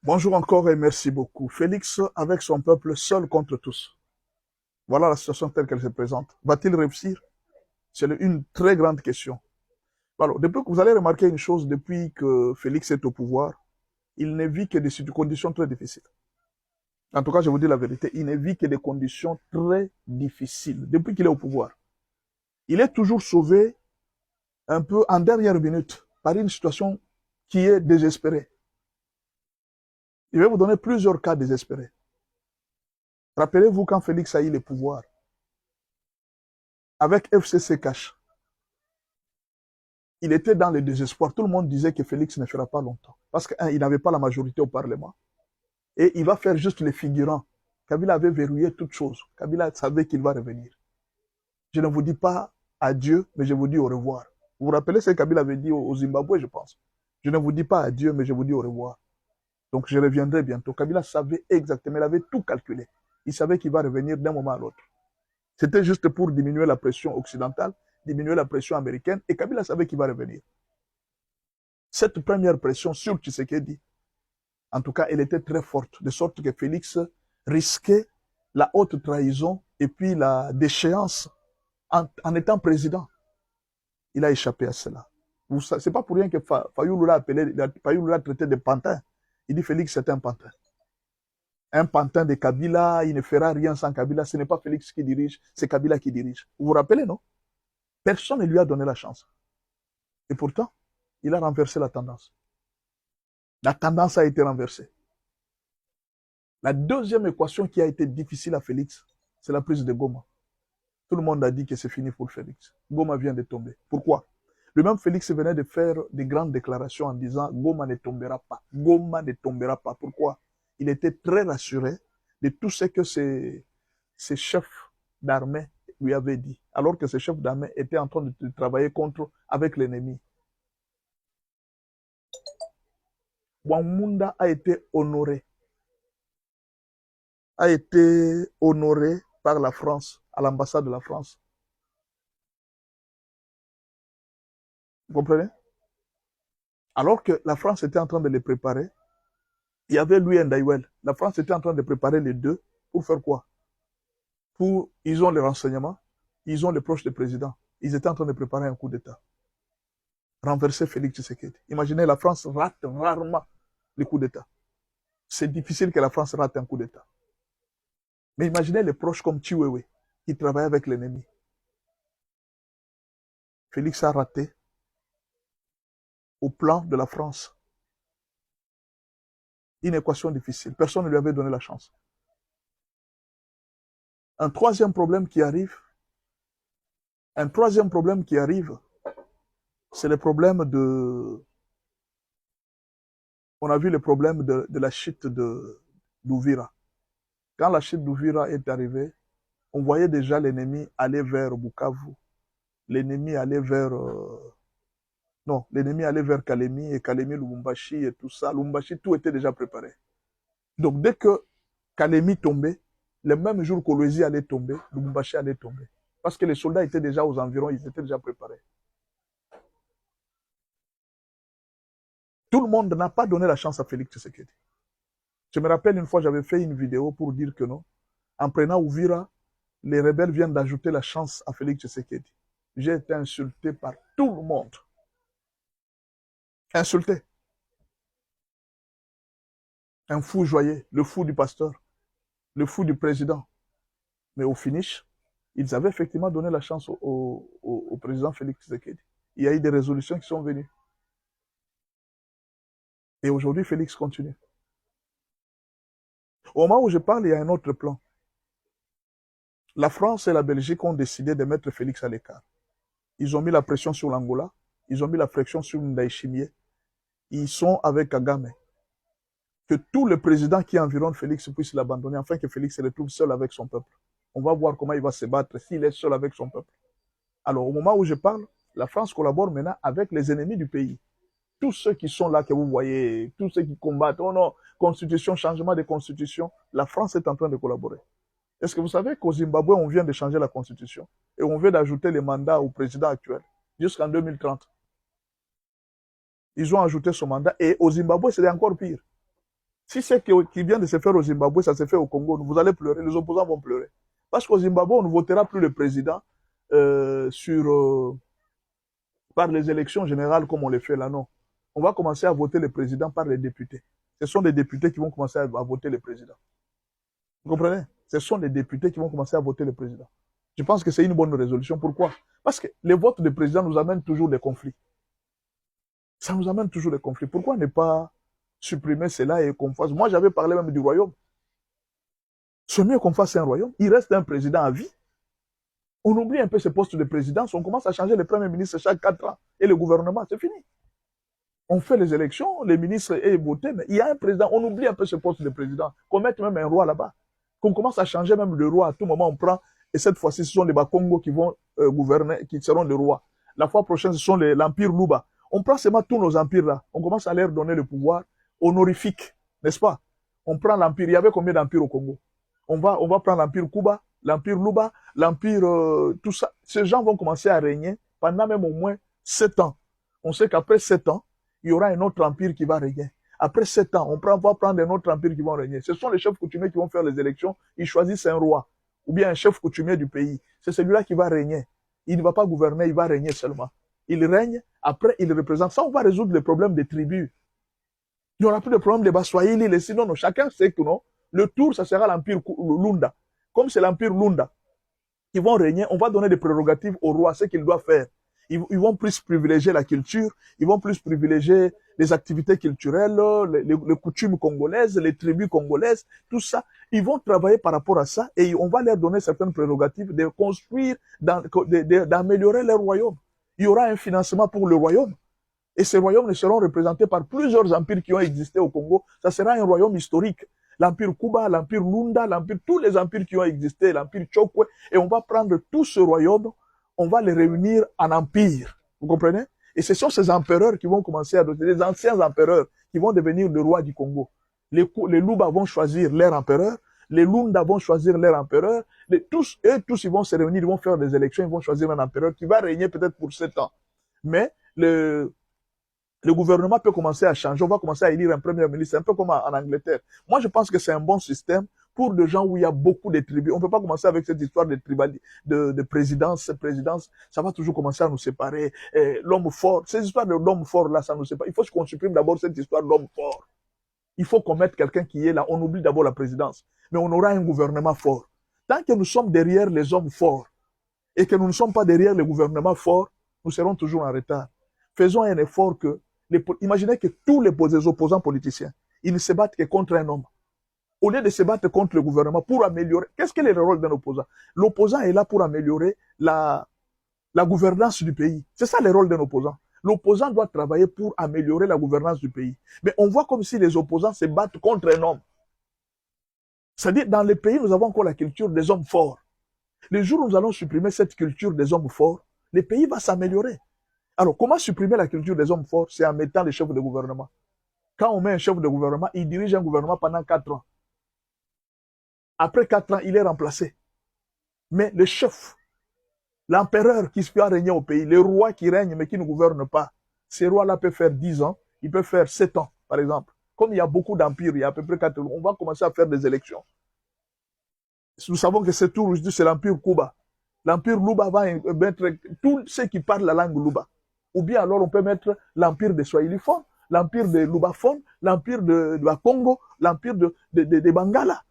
Bonjour encore et merci beaucoup. Félix, avec son peuple, seul contre tous. Voilà la situation telle qu'elle se présente. Va-t-il réussir? C'est une très grande question. Alors, depuis que vous allez remarquer une chose, depuis que Félix est au pouvoir, il ne vit que des conditions très difficiles. En tout cas, je vous dis la vérité, il ne vit que des conditions très difficiles depuis qu'il est au pouvoir. Il est toujours sauvé un peu en dernière minute par une situation qui est désespérée. Je vais vous donner plusieurs cas désespérés. Rappelez-vous quand Félix a eu le pouvoir, avec FCC Cash, il était dans le désespoir. Tout le monde disait que Félix ne fera pas longtemps. Parce qu'il n'avait pas la majorité au Parlement. Et il va faire juste les figurants. Kabila avait verrouillé toutes choses. Kabila savait qu'il va revenir. Je ne vous dis pas adieu, mais je vous dis au revoir. Vous vous rappelez ce que Kabila avait dit au Zimbabwe, je pense. Je ne vous dis pas adieu, mais je vous dis au revoir. Donc je reviendrai bientôt. Kabila savait exactement, il avait tout calculé. Il savait qu'il va revenir d'un moment à l'autre. C'était juste pour diminuer la pression occidentale, diminuer la pression américaine, et Kabila savait qu'il va revenir. Cette première pression sur Tshisekedi, en tout cas, elle était très forte, de sorte que Félix risquait la haute trahison et puis la déchéance en étant président. Il a échappé à cela. C'est pas pour rien que Fayoulou l'a traité de pantin. Il dit Félix c'est un pantin. Un pantin de Kabila, il ne fera rien sans Kabila. Ce n'est pas Félix qui dirige, c'est Kabila qui dirige. Vous vous rappelez, non? Personne ne lui a donné la chance. Et pourtant, il a renversé la tendance. La tendance a été renversée. La deuxième équation qui a été difficile à Félix, c'est la prise de Goma. Tout le monde a dit que c'est fini pour Félix. Goma vient de tomber. Pourquoi? Le même Félix venait de faire des grandes déclarations en disant Goma ne tombera pas. Goma ne tombera pas. Pourquoi? Il était très rassuré de tout ce que ses chefs d'armée lui avaient dit. Alors que ses chefs d'armée étaient en train de travailler avec l'ennemi. Wamunda a été honoré par la France, à l'ambassade de la France. Vous comprenez? Alors que la France était en train de les préparer, il y avait lui et Ndaïwel. La France était en train de préparer les deux pour faire quoi? Ils ont les renseignements, ils ont les proches des présidents. Ils étaient en train de préparer un coup d'État. Renverser Félix Tshisekedi. Imaginez, la France rate rarement le coup d'État. C'est difficile que la France rate un coup d'État. Mais imaginez les proches comme Chiwewe, qui travaillent avec l'ennemi. Félix a raté au plan de la France. Une équation difficile. Personne ne lui avait donné la chance. Un troisième problème qui arrive, c'est le problème de... On a vu le problème de la chute d'Ouvira. Quand la chute d'Ouvira est arrivée, on voyait déjà l'ennemi aller vers Bukavu. L'ennemi allait vers... Non, l'ennemi allait vers Kalemi et Kalemi, Lubumbashi et tout ça. Lubumbashi, tout était déjà préparé. Donc dès que Kalemi tombait, le même jour qu'Olwezi allait tomber, Lubumbashi allait tomber. Parce que les soldats étaient déjà aux environs, ils étaient déjà préparés. Tout le monde n'a pas donné la chance à Félix Tshisekedi. Je me rappelle une fois, j'avais fait une vidéo pour dire que non. En prenant Ouvira, les rebelles viennent d'ajouter la chance à Félix Tshisekedi. J'ai été insulté par tout le monde. Insulté. Un fou joyeux, le fou du pasteur, le fou du président. Mais au finish, ils avaient effectivement donné la chance au président Félix Tshisekedi. Il y a eu des résolutions qui sont venues. Et aujourd'hui, Félix continue. Au moment où je parle, il y a un autre plan. La France et la Belgique ont décidé de mettre Félix à l'écart. Ils ont mis la pression sur l'Angola, ils ont mis la pression sur Ndaïchimier. Ils sont avec Kagame. Que tous les présidents qui environnent Félix puissent l'abandonner, afin que Félix se retrouve seul avec son peuple. On va voir comment il va se battre s'il est seul avec son peuple. Alors, au moment où je parle, la France collabore maintenant avec les ennemis du pays. Tous ceux qui sont là que vous voyez, tous ceux qui combattent, oh non, constitution, changement de constitution, la France est en train de collaborer. Est-ce que vous savez qu'au Zimbabwe, on vient de changer la constitution et on vient d'ajouter les mandats au président actuel jusqu'en 2030? Ils ont ajouté ce mandat et au Zimbabwe, c'est encore pire. Si c'est qui vient de se faire au Zimbabwe, ça se fait au Congo, vous allez pleurer, les opposants vont pleurer. Parce qu'au Zimbabwe, on ne votera plus le président par les élections générales comme on les fait là, non. On va commencer à voter le président par les députés. Ce sont les députés qui vont commencer à voter le président. Vous comprenez? Ce sont les députés qui vont commencer à voter le président. Je pense que c'est une bonne résolution. Pourquoi? Parce que les votes de président nous amènent toujours des conflits. Ça nous amène toujours des conflits. Pourquoi ne pas supprimer cela et qu'on fasse... Moi, j'avais parlé même du royaume. C'est mieux qu'on fasse un royaume. Il reste un président à vie. On oublie un peu ce poste de présidence. On commence à changer le premier ministre chaque 4 ans. Et le gouvernement, c'est fini. On fait les élections, les ministres est voté, mais il y a un président. On oublie un peu ce poste de président. Qu'on mette même un roi là-bas. Qu'on commence à changer même le roi. À tout moment, on prend... Et cette fois-ci, ce sont les Bakongo qui vont gouverner, qui seront les rois. La fois prochaine, ce sont l'empire Luba. On prend seulement tous nos empires-là. On commence à leur donner le pouvoir honorifique, n'est-ce pas? On prend l'empire. Il y avait combien d'empires au Congo? On va prendre l'empire Kuba, l'empire Luba, l'empire, tout ça. Ces gens vont commencer à régner pendant même au moins 7 ans. On sait qu'après 7 ans, il y aura un autre empire qui va régner. Après 7 ans, on va prendre un autre empire qui va régner. Ce sont les chefs coutumiers qui vont faire les élections. Ils choisissent un roi ou bien un chef coutumier du pays. C'est celui-là qui va régner. Il ne va pas gouverner, il va régner seulement. Il règne, après il représente. Ça, on va résoudre les problèmes des tribus. Il n'y aura plus de problème des Baswahili, les sinon, non, chacun sait que non. Le tour, ça sera l'empire Lunda. Comme c'est l'empire Lunda qui vont régner, on va donner des prérogatives au roi, ce qu'il doit faire. Ils vont plus privilégier la culture, ils vont plus privilégier les activités culturelles, les coutumes congolaises, les tribus congolaises, tout ça. Ils vont travailler par rapport à ça et on va leur donner certaines prérogatives de construire, d'améliorer leur royaume. Il y aura un financement pour le royaume. Et ces royaumes seront représentés par plusieurs empires qui ont existé au Congo. Ça sera un royaume historique. L'empire Kuba, l'empire Lunda, tous les empires qui ont existé, l'empire Chokwe. Et on va prendre tout ce royaume, on va les réunir en empire. Vous comprenez? Et ce sont ces empereurs qui vont commencer à donner, les anciens empereurs qui vont devenir le roi du Congo. Les Luba vont choisir leur empereur, les Lunda vont choisir leur empereur, tous, ils vont se réunir, ils vont faire des élections, ils vont choisir un empereur qui va régner peut-être pour 7 ans. Mais le gouvernement peut commencer à changer, on va commencer à élire un premier ministre, un peu comme en Angleterre. Moi, je pense que c'est un bon système pour des gens où il y a beaucoup de tribus. On ne peut pas commencer avec cette histoire de présidence, ça va toujours commencer à nous séparer. L'homme fort, ces histoires de l'homme fort, là, ça nous sépare. Il faut qu'on supprime d'abord cette histoire de l'homme fort. Il faut qu'on mette quelqu'un qui est là. On oublie d'abord la présidence. Mais on aura un gouvernement fort. Tant que nous sommes derrière les hommes forts et que nous ne sommes pas derrière les gouvernements forts, nous serons toujours en retard. Faisons un effort que imaginez que tous les opposants politiciens, ils ne se battent que contre un homme. Au lieu de se battre contre le gouvernement pour améliorer, qu'est-ce que est le rôle d'un opposant? L'opposant est là pour améliorer la gouvernance du pays. C'est ça le rôle d'un opposant. L'opposant doit travailler pour améliorer la gouvernance du pays. Mais on voit comme si les opposants se battent contre un homme. C'est-à-dire, dans les pays, nous avons encore la culture des hommes forts. Le jour où nous allons supprimer cette culture des hommes forts, le pays va s'améliorer. Alors, comment supprimer la culture des hommes forts? C'est en mettant les chefs de gouvernement. Quand on met un chef de gouvernement, il dirige un gouvernement pendant 4 ans. Après 4 ans, il est remplacé. Mais le chef, l'empereur qui va régner au pays, le roi qui règne mais qui ne gouverne pas, ces rois-là peuvent faire 10 ans, ils peuvent faire 7 ans, par exemple. Comme il y a beaucoup d'empires, il y a à peu près 4 ans, on va commencer à faire des élections. Nous savons que c'est tout, c'est l'empire Kuba. L'empire Luba va mettre tous ceux qui parlent la langue Luba. Ou bien alors on peut mettre l'empire des Swahiliphones, l'empire des Lubaphones, l'empire de la Congo, l'empire de Bangala.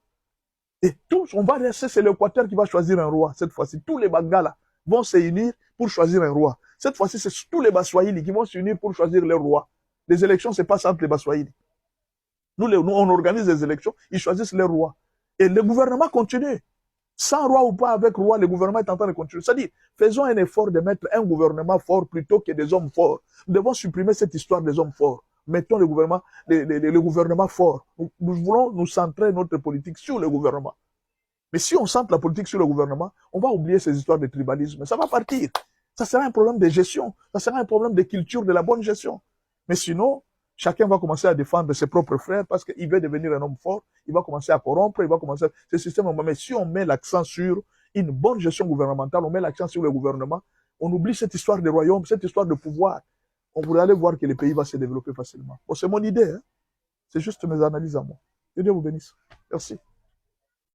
Et tous, on va rester, c'est l'Équateur qui va choisir un roi cette fois-ci. Tous les Bangala vont se unir pour choisir un roi. Cette fois-ci, c'est tous les Baswahili qui vont s'unir pour choisir leur roi. Les élections, c'est pas simple, les Baswahili. Nous, on organise des élections, ils choisissent leur roi. Et le gouvernement continue. Sans roi ou pas avec roi, le gouvernement est en train de continuer. C'est-à-dire, faisons un effort de mettre un gouvernement fort plutôt que des hommes forts. Nous devons supprimer cette histoire des hommes forts. Mettons le gouvernement fort. Nous voulons nous centrer notre politique sur le gouvernement. Mais si on centre la politique sur le gouvernement, on va oublier ces histoires de tribalisme. Ça va partir. Ça sera un problème de gestion. Ça sera un problème de culture, de la bonne gestion. Mais sinon, chacun va commencer à défendre ses propres frères parce qu'il veut devenir un homme fort. Il va commencer à corrompre, il va commencer... Ce système, mais si on met l'accent sur une bonne gestion gouvernementale, on met l'accent sur le gouvernement, on oublie cette histoire de royaume, cette histoire de pouvoir. On pourrait aller voir que le pays va se développer facilement. Bon, c'est mon idée, hein? C'est juste mes analyses à moi. Que Dieu vous bénisse. Merci.